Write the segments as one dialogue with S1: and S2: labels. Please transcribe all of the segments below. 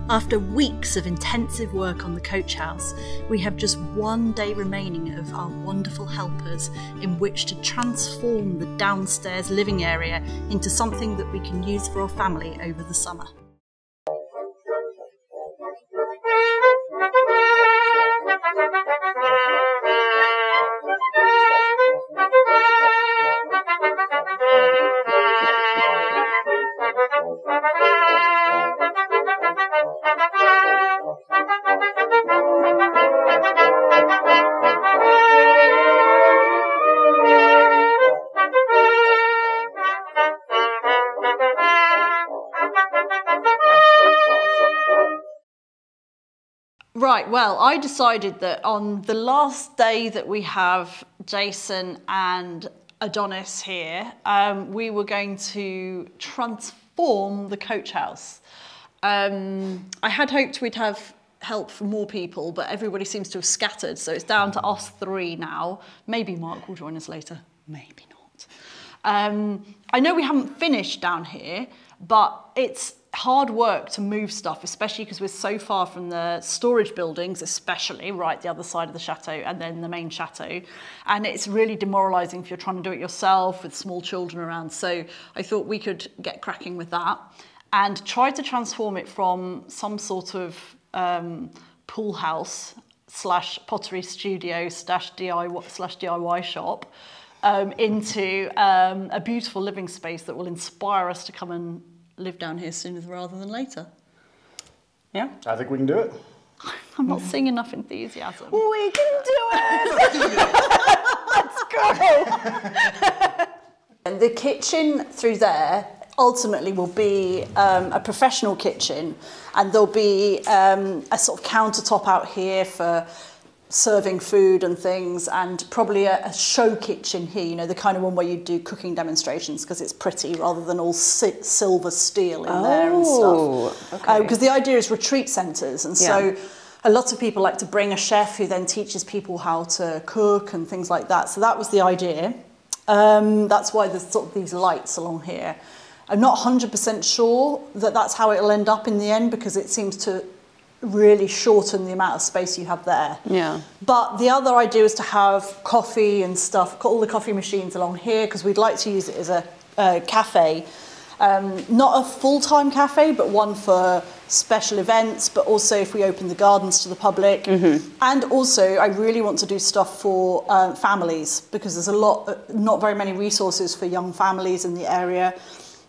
S1: After weeks of intensive work on the coach house, we have just one day remaining of our wonderful helpers in which to transform the downstairs living area into something that we can use for our family over the summer. Right, well, I decided that on the last day that we have Jason and Adonis here, we were going to transform the coach house. I had hoped we'd have help from more people, but everybody seems to have scattered, so it's down to us three now. Maybe Marc will join us later, maybe not. I know we haven't finished down here, but it's hard work to move stuff, especially because we're so far from the storage buildings, especially right the other side of the chateau and then the main chateau. And it's really demoralizing if you're trying to do it yourself with small children around. So I thought we could get cracking with that and try to transform it from some sort of pool house / pottery studio / DIY shop into a beautiful living space that will inspire us to come and live down here sooner rather than later. Yeah?
S2: I think we can do it.
S1: I'm not seeing enough enthusiasm.
S3: We can do it!
S1: Let's go!
S3: And the kitchen through there ultimately will be a professional kitchen, and there'll be a sort of countertop out here for serving food and things, and probably a show kitchen here, you know, the kind of one where you do cooking demonstrations because it's pretty rather than all silver steel in there and stuff.
S4: Okay.
S3: Because the idea is retreat centres, and so a lot of people like to bring a chef who then teaches people how to cook and things like that. So that was the idea. That's why there's sort of these lights along here. I'm not 100% sure that that's how it'll end up in the end, because it seems to really shorten the amount of space you have there.
S4: Yeah.
S3: But the other idea is to have coffee and stuff, all the coffee machines along here, because we'd like to use it as a cafe. Not a full-time cafe, but one for special events, but also if we open the gardens to the public. And also I really want to do stuff for families, because there's not very many resources for young families in the area.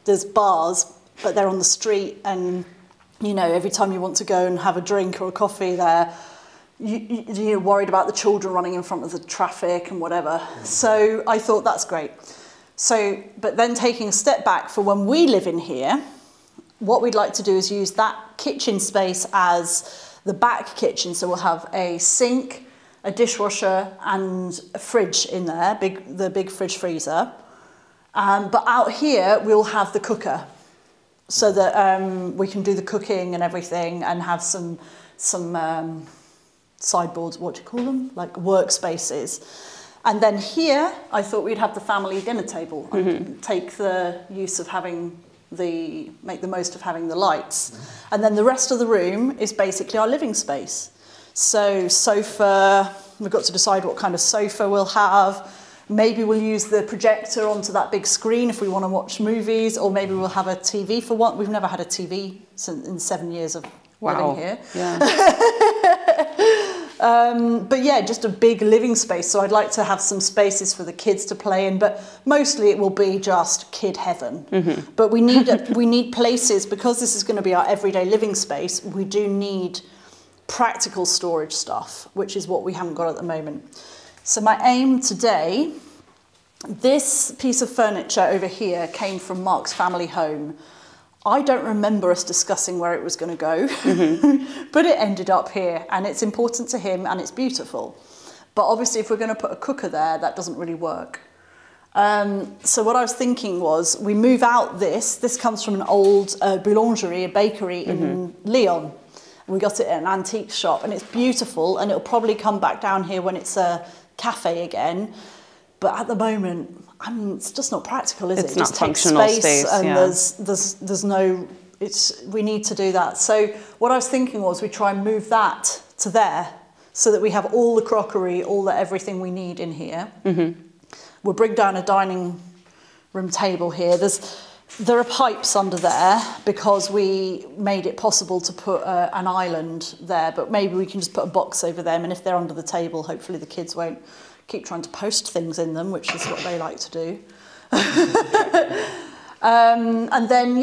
S3: There's bars, but they're on the street, and you know, every time you want to go and have a drink or a coffee there, you're worried about the children running in front of the traffic and whatever. So I thought that's great. So, but then taking a step back for when we live in here, what we'd like to do is use that kitchen space as the back kitchen. So we'll have a sink, a dishwasher and a fridge in there, the big fridge freezer. But out here, we'll have the cooker, so that we can do the cooking and everything and have some sideboards, what do you call them? Like workspaces. And then here, I thought we'd have the family dinner table and take the use of make the most of having the lights. And then the rest of the room is basically our living space. So sofa, we've got to decide what kind of sofa we'll have. Maybe we'll use the projector onto that big screen if we want to watch movies, or maybe we'll have a TV for one. We've never had a TV in 7 years of living here.
S4: Yeah.
S3: But yeah, just a big living space. So I'd like to have some spaces for the kids to play in, but mostly it will be just kid heaven. But we need places, because this is going to be our everyday living space. We do need practical storage stuff, which is what we haven't got at the moment. So my aim today, this piece of furniture over here came from Marc's family home. I don't remember us discussing where it was going to go, but it ended up here, and it's important to him and it's beautiful. But obviously if we're going to put a cooker there, that doesn't really work. So what I was thinking was we move out this comes from an old boulangerie, a bakery in Lyon. We got it at an antique shop, and it's beautiful, and it'll probably come back down here when it's a cafe again. But at the moment, I mean, it's just not practical, is it?
S4: It's not functional space,
S3: and
S4: yeah.
S3: there's no we need to do that. So what I was thinking was we try and move that to there so that we have all the crockery, everything we need in here. We'll bring down a dining room table here. There are pipes under there because we made it possible to put an island there, but maybe we can just put a box over them, and if they're under the table, hopefully the kids won't keep trying to post things in them, which is what they like to do. And then,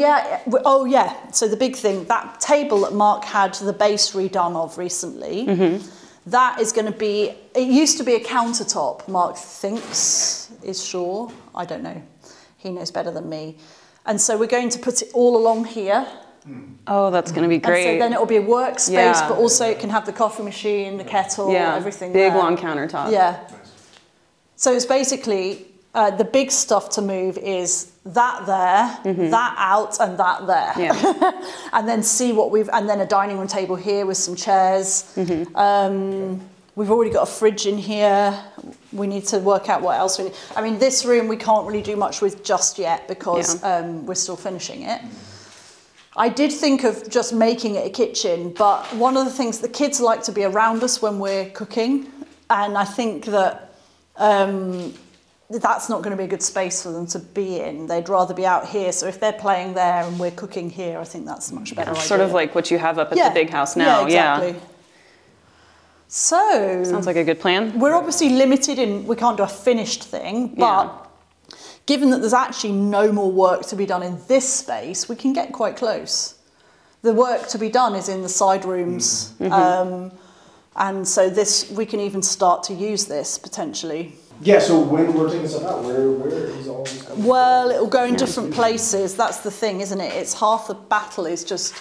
S3: so the big thing, that table that Marc had the base redone of recently, that is going to be, it used to be a countertop, Marc thinks, is sure, I don't know, he knows better than me. And so we're going to put it all along here.
S2: Oh, that's going to be great.
S3: And so then it'll be a workspace, but also it can have the coffee machine, the kettle, everything
S2: big
S3: there.
S2: long countertop.
S3: Yeah. Nice. So it's basically, the big stuff to move is that there, that out, and that there. Yeah. And then see what and then a dining room table here with some chairs. We've already got a fridge in here. We need to work out what else we need. I mean, this room we can't really do much with just yet because we're still finishing it. I did think of just making it a kitchen, but one of the things, the kids like to be around us when we're cooking, and I think that that's not going to be a good space for them to be in. They'd rather be out here. So if they're playing there and we're cooking here, I think that's a much better idea.
S2: Sort of like what you have up at the big house now.
S3: Yeah, exactly. So
S2: sounds like a good plan.
S3: We're obviously limited in, we can't do a finished thing, but given that there's actually no more work to be done in this space, we can get quite close. The work to be done is in the side rooms. And so we can even start to use this potentially.
S4: Yeah, so when we're taking stuff out, where is all this coming from?
S3: Well, it'll go in different places. That's the thing, isn't it? It's half the battle is just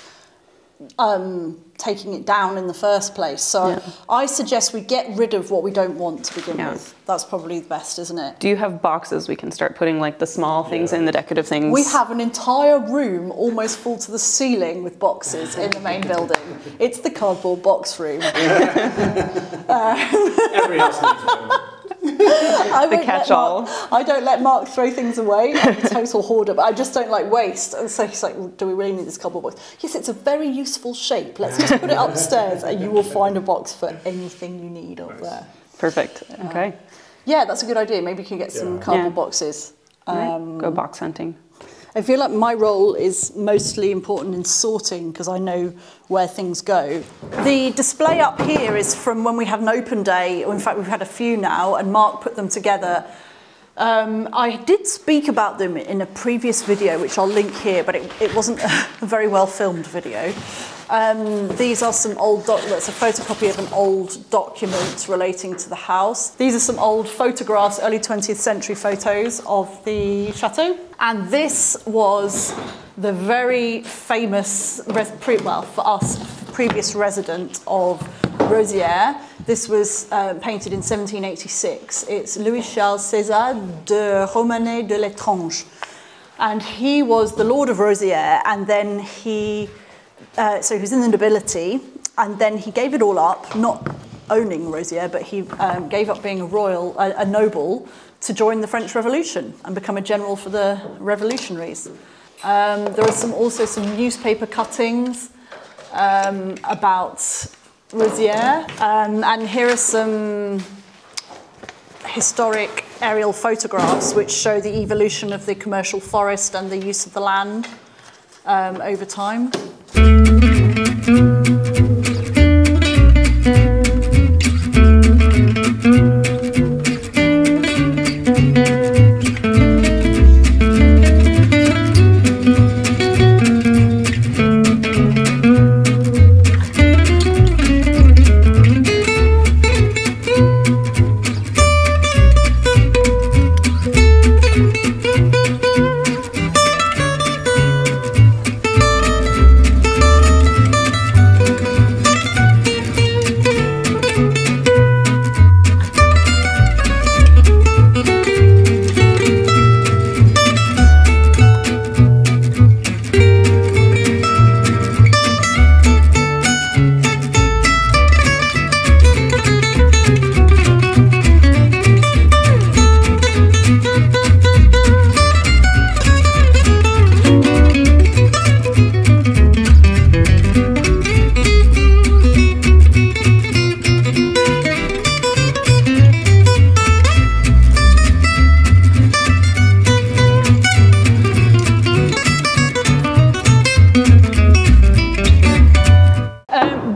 S3: taking it down in the first place. So I suggest we get rid of what we don't want to begin with. That's probably the best, isn't it?
S2: Do you have boxes we can start putting like the small things in, the decorative things?
S3: We have an entire room almost full to the ceiling with boxes in the main building. It's the cardboard box room.
S4: Every house needs one.
S2: The catch-all.
S3: I don't let Marc throw things away. I'm a total hoarder, but I just don't like waste. And so he's like, well, do we really need this cardboard box? Yes, it's a very useful shape. Let's just put it upstairs and you will find a box for anything you need up there.
S2: Perfect. Okay.
S3: Yeah, that's a good idea. Maybe you can get some cardboard boxes.
S2: Go box hunting.
S3: I feel like my role is mostly important in sorting because I know where things go. The display up here is from when we had an open day, or in fact we've had a few now, and Marc put them together. I did speak about them in a previous video, which I'll link here, but it wasn't a very well filmed video. These are some old that's a photocopy of an old document relating to the house. These are some old photographs, early 20th century photos of the chateau. And this was the very famous, for us, previous resident of Rosieres. This was painted in 1786. It's Louis-Charles César de Romanet de l'Étrange. And he was the Lord of Rosieres, and then so he was in the nobility, and then he gave it all up, not owning Rosieres, but he gave up being a noble to join the French Revolution and become a general for the revolutionaries. There are also some newspaper cuttings about Rosieres, and here are some historic aerial photographs which show the evolution of the commercial forest and the use of the land over time.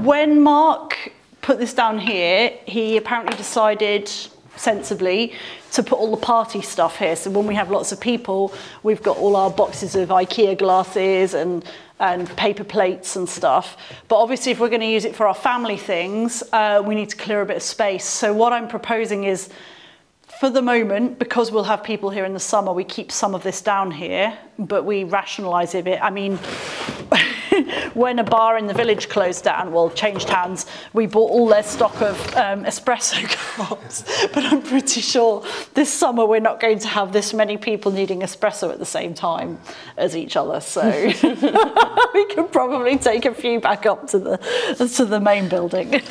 S1: when Marc put this down here, he apparently decided sensibly to put all the party stuff here. So when we have lots of people, we've got all our boxes of IKEA glasses and paper plates and stuff. But obviously if we're going to use it for our family things, we need to clear a bit of space. So what I'm proposing is, for the moment, because we'll have people here in the summer, we keep some of this down here, but we rationalise it a bit. I mean, when a bar in the village closed down, well, changed hands, we bought all their stock of espresso cups. But I'm pretty sure this summer we're not going to have this many people needing espresso at the same time as each other. So we could probably take a few back up to the main building.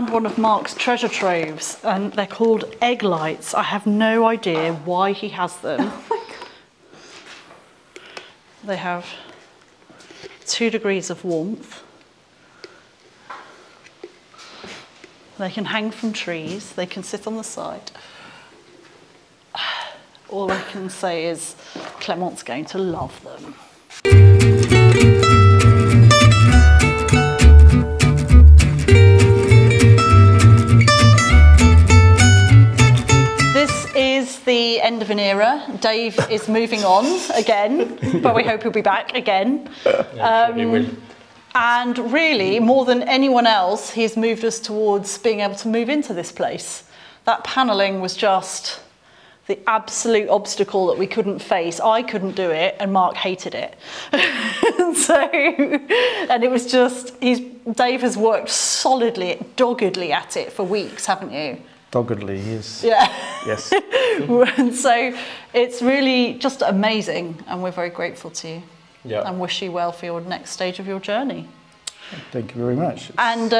S1: One of Marc's treasure troves, and they're called egg lights. I have no idea why he has them. Oh my God. They have 2 degrees of warmth. They can hang from trees. They can sit on the side. All I can say is Clement's going to love them. The end of an era. Dave is moving on again, but we hope he'll be back again.
S5: He will.
S1: And really, more than anyone else, he's moved us towards being able to move into this place. That panelling was just the absolute obstacle that we couldn't face. I couldn't do it, and Marc hated it. And it was just, Dave has worked solidly, doggedly at it for weeks, haven't you?
S6: Doggedly, yes.
S1: Yeah.
S6: Yes.
S1: And so it's really just amazing, and we're very grateful to you.
S5: Yeah.
S1: And wish you well for your next stage of your journey.
S6: Thank you very much.
S1: And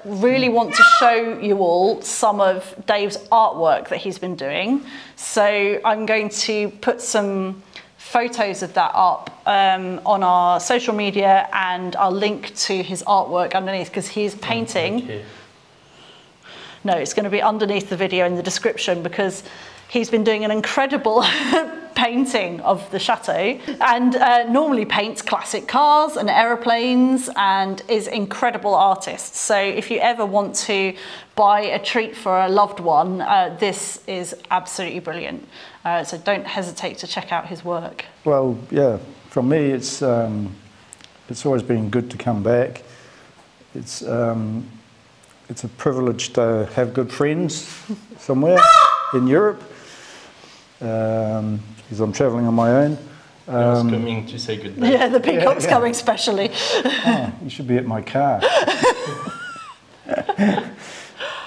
S1: really want to show you all some of Dave's artwork that he's been doing. So I'm going to put some photos of that up on our social media, and I'll link to his artwork underneath, because he's painting. No, it's going to be underneath the video in the description, because he's been doing an incredible painting of the chateau, and normally paints classic cars and aeroplanes, and is an incredible artist. So if you ever want to buy a treat for a loved one, this is absolutely brilliant. So don't hesitate to check out his work.
S6: Well, yeah, from me, it's always been good to come back. It's a privilege to have good friends somewhere in Europe, because I'm travelling on my own.
S5: I was coming to say goodbye.
S1: Yeah, the peacock's coming specially.
S6: Oh, you should be at my car.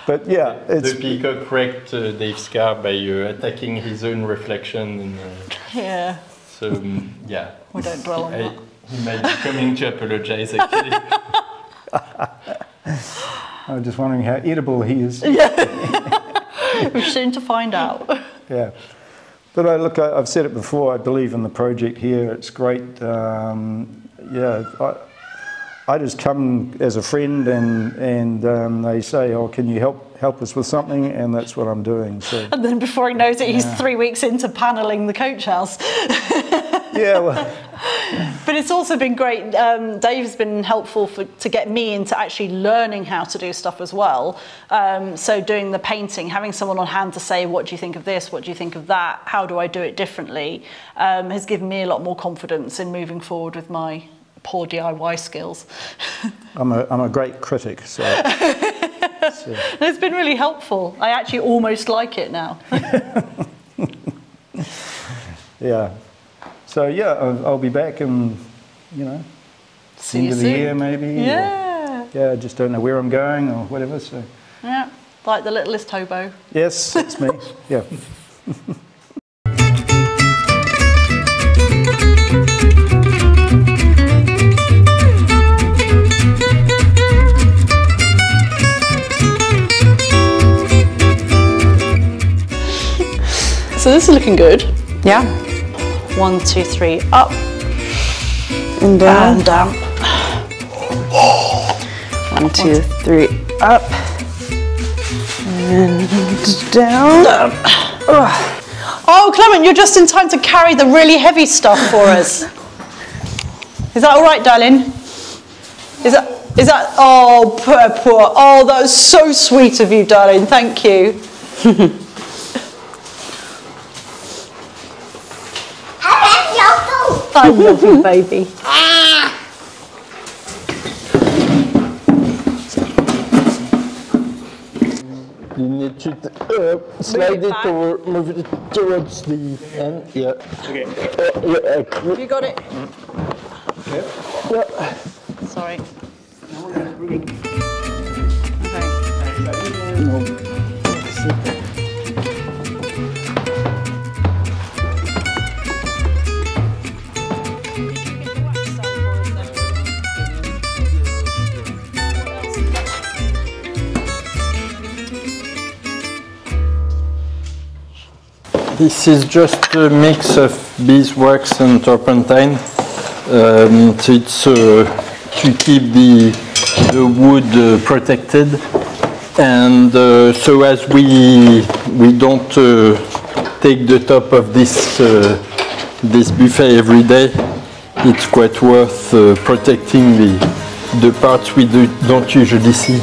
S6: But yeah, it's...
S5: The peacock wrecked Dave's car by attacking his own reflection. And,
S1: yeah.
S5: So, yeah.
S1: We don't dwell on that.
S5: He might be coming to apologise, actually.
S6: I was just wondering how edible he is.
S1: Yeah. We're soon to find out.
S6: Yeah. But look, I've said it before, I believe in the project here. It's great. Yeah, I just come as a friend, and they say, oh, can you help us with something? And that's what I'm doing. So. And
S1: then before he knows it, he's 3 weeks into panelling the coach house.
S6: Yeah, well.
S1: But it's also been great. Dave's been helpful to get me into actually learning how to do stuff as well. So doing the painting, having someone on hand to say, what do you think of this? What do you think of that? How do I do it differently? Has given me a lot more confidence in moving forward with my poor DIY skills.
S6: I'm a great critic, so.
S1: It's been really helpful. I actually almost like it now.
S6: Yeah. So yeah, I'll be back in, you know,
S1: See
S6: end
S1: you
S6: of the
S1: soon.
S6: year maybe.
S1: Yeah.
S6: Yeah, I just don't know where I'm going or whatever. So
S1: Yeah. Like the littlest hobo.
S6: yes, it's me. Yeah.
S1: So this is looking good.
S2: Yeah.
S1: 1, 2, 3, up
S2: And down.
S1: and down.
S2: 1, 2, 3, up. And down.
S1: Oh, Clement, you're just in time to carry the really heavy stuff for us. Is that all right, darling? Is that, oh, poor, oh, that was so sweet of you, darling, thank you. I love you, baby.
S5: You need to slide it
S1: back.
S5: or move it towards the end. Yeah.
S4: Okay.
S1: You got it?
S5: Yeah.
S1: Sorry.
S5: This is just a mix of beeswax and turpentine. So it's to keep the wood protected, and so as we don't take the top of this this buffet every day, it's quite worth protecting the parts we don't usually see.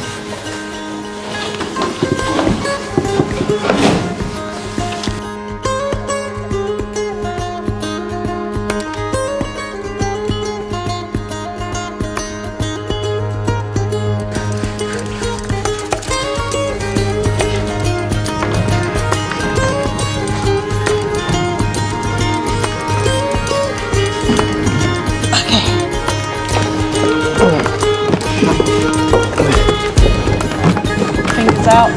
S1: Fingers out.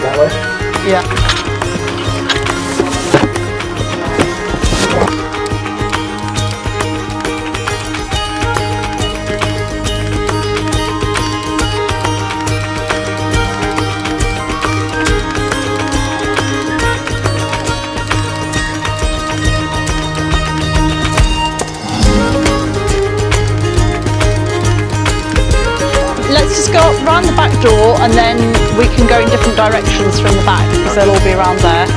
S4: That way?
S1: Yeah. Let's just go up round the back door and then we can go in different directions from the back because they'll all be around there.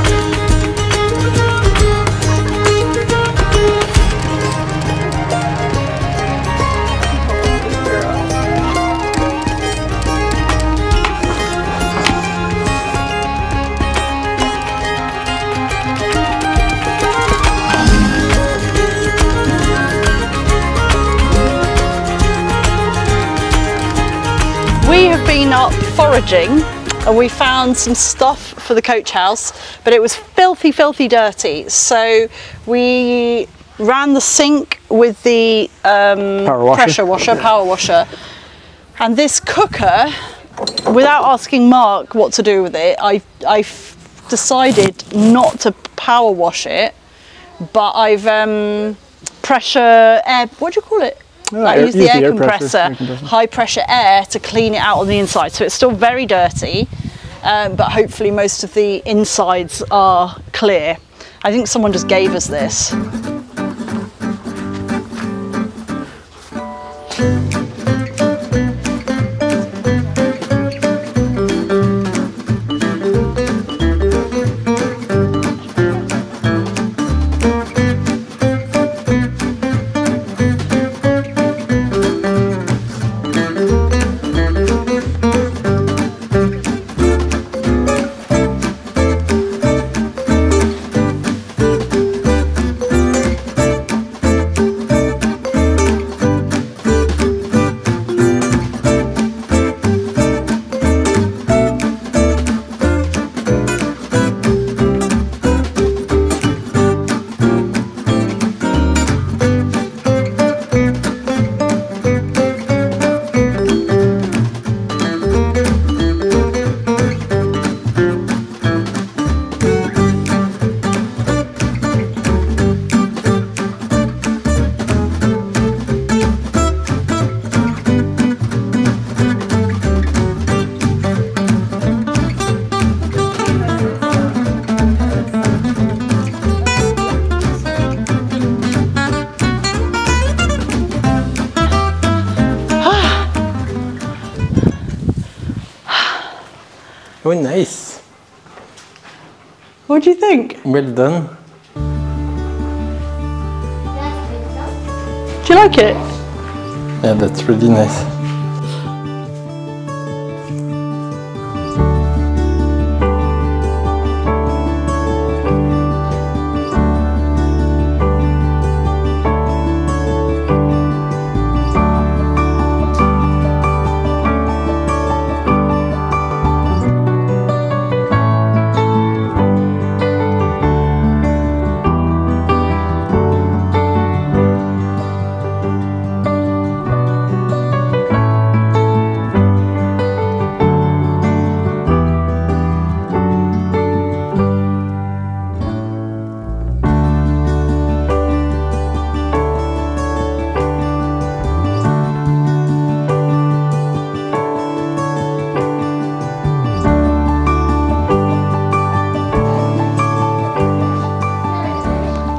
S1: We have been up foraging and we found some stuff for the coach house, but it was filthy, filthy dirty. So we ran the sink with the pressure washer, power washer. And this cooker, without asking Mark what to do with it, I decided not to power wash it, but I've pressure air, what do you call it? I use the air compressor, high pressure air to clean it out on the inside. So it's still very dirty, but hopefully most of the insides are clear. I think someone just gave us this.
S5: Oh, nice.
S1: What do you think?
S5: Well done.
S1: Do you like it?
S5: Yeah, that's really nice.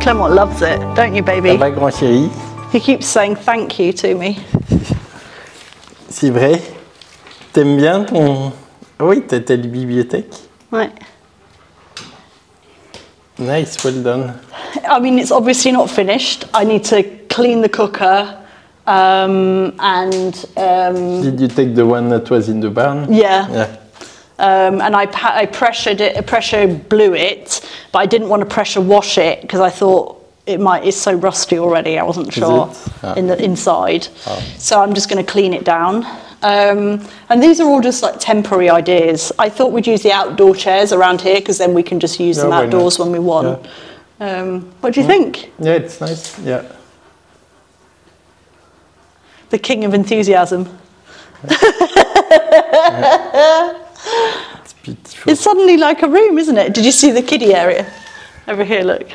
S1: Clement loves it, don't you, baby?
S5: Ça va, grand chéri?
S1: He keeps saying thank you to me.
S5: C'est vrai? T'aimes bien ton... Oui, t'as ta bibliothèque?
S1: Right.
S5: Nice, well done.
S1: I mean, it's obviously not finished. I need to clean the cooker and...
S5: Did you take the one that was in the barn?
S1: Yeah.
S5: Yeah.
S1: And I pressure blew it, but I didn't want to pressure wash it because I thought it's so rusty already. I wasn't sure in the inside. Oh. So I'm just going to clean it down. And these are all just like temporary ideas. I thought we'd use the outdoor chairs around here because then we can just use them outdoors when we want. Yeah. What do you think?
S5: Yeah, it's nice. Yeah.
S1: The king of enthusiasm.
S5: It's beautiful.
S1: It's suddenly like a room, isn't it? Did you see the kiddie area? Over here, look.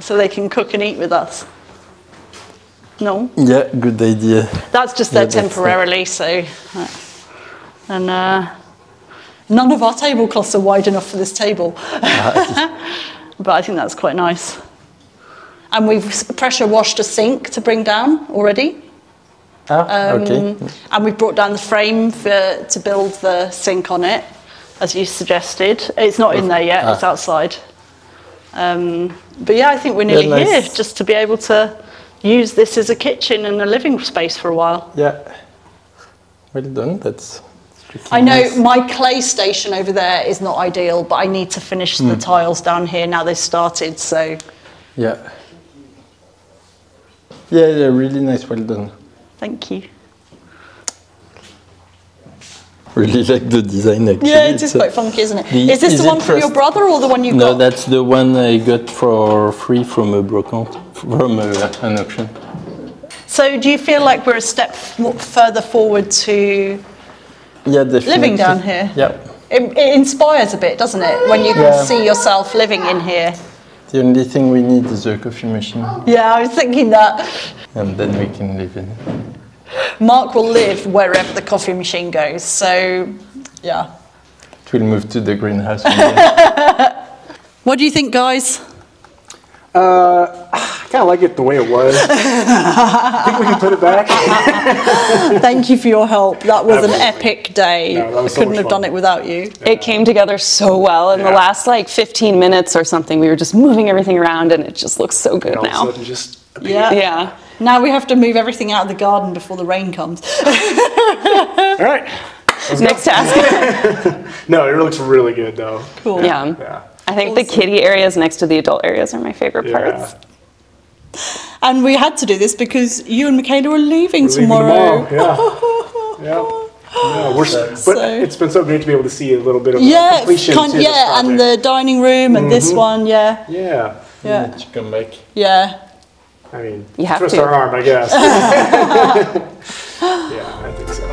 S1: So they can cook and eat with us. No?
S5: Yeah, good idea.
S1: That's just there temporarily, so... And none of our tablecloths are wide enough for this table. But I think that's quite nice. And we've pressure washed a sink to bring down already.
S5: Okay.
S1: And we've brought down the frame to build the sink on it, as you suggested. It's not in there yet, it's outside. But yeah, I think we're nearly here, just to be able to use this as a kitchen and a living space for a while.
S5: Yeah. Well done, that's
S1: I know my clay station over there is not ideal, but I need to finish the tiles down here now they've started, so...
S5: Yeah. Yeah, really nice, well done.
S1: Thank you.
S5: Really like the design, actually.
S1: Yeah, it is quite funky, isn't it? Is this the one from your brother or the one you got?
S5: No, that's the one I got for free from a brocante, from an auction.
S1: So do you feel like we're a step further forward to living down here?
S5: Yeah.
S1: It inspires a bit, doesn't it, when you can see yourself living in here?
S5: The only thing we need is a coffee machine.
S1: Yeah, I was thinking that.
S5: And then we can live in it.
S1: Marc will live wherever the coffee machine goes, so yeah.
S5: It will move to the greenhouse.
S1: What do you think, guys?
S4: I kind of like it the way it was. I think we can put it back.
S1: Thank you for your help. That was an epic day.
S4: No, that was
S1: I
S4: so
S1: couldn't
S4: much
S1: have
S4: fun.
S1: done it without you.
S2: It came together so well. In the last like 15 minutes or something, we were just moving everything around and it just looks so good
S4: And all
S2: now.
S4: of a sudden just appeared.
S1: Yeah.
S2: Yeah.
S1: Now we have to move everything out of the garden before the rain comes.
S4: All right.
S2: Next task.
S4: No, it looks really good though.
S1: Cool.
S2: Yeah.
S4: Yeah.
S2: I think the kiddie areas next to the adult areas are my favorite parts.
S1: And we had to do this because you and Michaela are leaving
S4: We're leaving
S1: tomorrow.
S4: Yeah. But it's been so great to be able to see a little bit of completion to this
S1: and
S4: project.
S1: the dining room and this one,
S4: Yeah.
S1: Yeah.
S5: To come back.
S1: Yeah.
S4: I mean,
S2: You have
S4: twist
S2: to.
S4: our arm, I guess. Yeah, I think so.